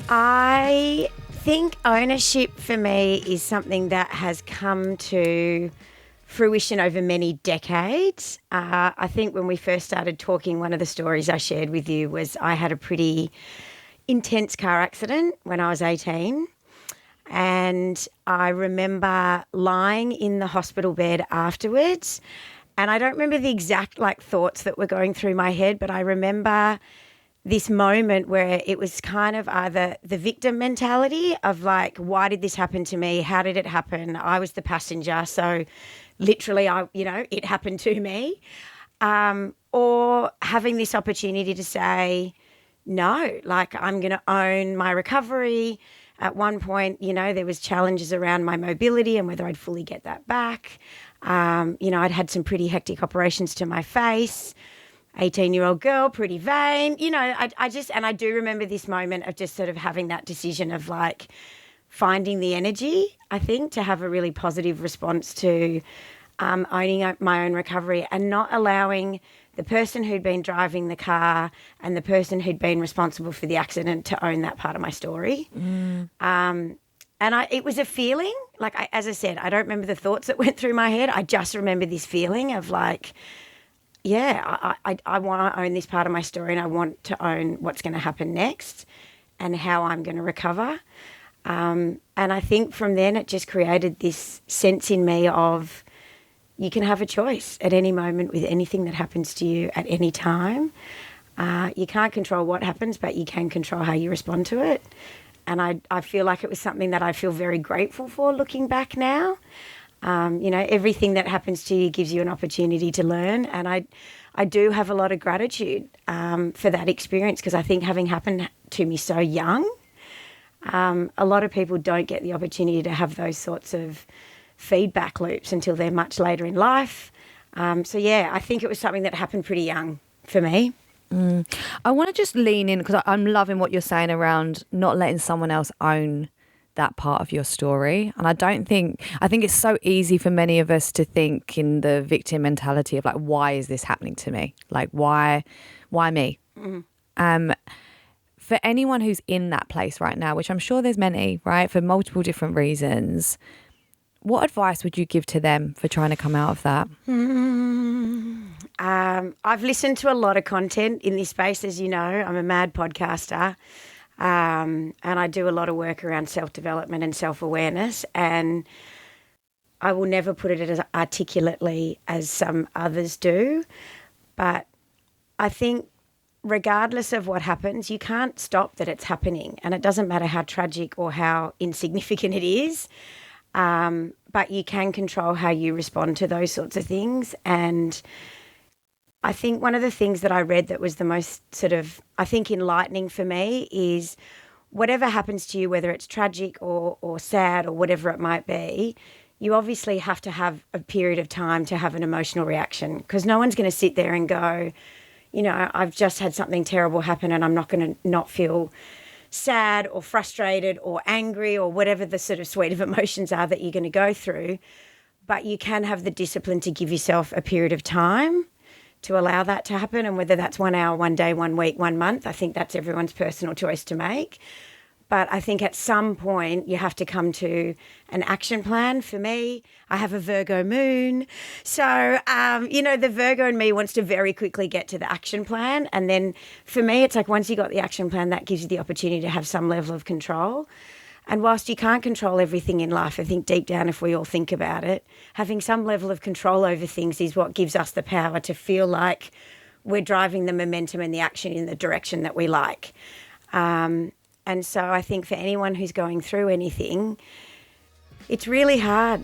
I think ownership for me is something that has come to fruition over many decades. I think when we first started talking, one of the stories I shared with you was I had a pretty intense car accident when I was 18. And I remember lying in the hospital bed afterwards. And I don't remember the exact thoughts that were going through my head, but I remember this moment where it was kind of either the victim mentality of why did this happen to me? How did it happen? I was the passenger. So literally, it happened to me. Or having this opportunity to say, no, I'm going to own my recovery. At one point, there was challenges around my mobility and whether I'd fully get that back. I'd had some pretty hectic operations to my face. 18-year-old girl, pretty vain. I do remember this moment of just sort of having that decision of finding the energy, I think, to have a really positive response to owning my own recovery and not allowing the person who'd been driving the car and the person who'd been responsible for the accident to own that part of my story. It was a feeling, as I said, I don't remember the thoughts that went through my head. I just remember this feeling of I want to own this part of my story and I want to own what's going to happen next and how I'm going to recover. And I think from then it just created this sense in me of you can have a choice at any moment with anything that happens to you at any time. You can't control what happens, but you can control how you respond to it. And I feel like it was something that I feel very grateful for looking back now. Everything that happens to you gives you an opportunity to learn. And I do have a lot of gratitude for that experience because I think having happened to me so young, a lot of people don't get the opportunity to have those sorts of feedback loops until they're much later in life. I think it was something that happened pretty young for me. I want to just lean in because I'm loving what you're saying around not letting someone else own that part of your story. And I think it's so easy for many of us to think in the victim mentality of why is this happening to me? Why me? For anyone who's in that place right now, which I'm sure there's many, right, for multiple different reasons, what advice would you give to them for trying to come out of that? I've listened to a lot of content in this space, as you know. I'm a mad podcaster. And I do a lot of work around self-development and self-awareness, and I will never put it as articulately as some others do. But I think regardless of what happens, you can't stop that it's happening, and it doesn't matter how tragic or how insignificant it is. But you can control how you respond to those sorts of things. And I think one of the things that I read that was the most enlightening for me is whatever happens to you, whether it's tragic or sad or whatever it might be, you obviously have to have a period of time to have an emotional reaction because no one's going to sit there and go, I've just had something terrible happen and I'm not going to not feel sad or frustrated or angry or whatever the sort of suite of emotions are that you're going to go through. But you can have the discipline to give yourself a period of time to allow that to happen. And whether that's 1 hour, 1 day, 1 week, 1 month, I think that's everyone's personal choice to make. But I think at some point you have to come to an action plan. For me, I have a Virgo moon. So, the Virgo in me wants to very quickly get to the action plan. And then for me, it's once you got the action plan, that gives you the opportunity to have some level of control. And whilst you can't control everything in life, I think deep down, if we all think about it, having some level of control over things is what gives us the power to feel like we're driving the momentum and the action in the direction that we like. And so I think for anyone who's going through anything, it's really hard.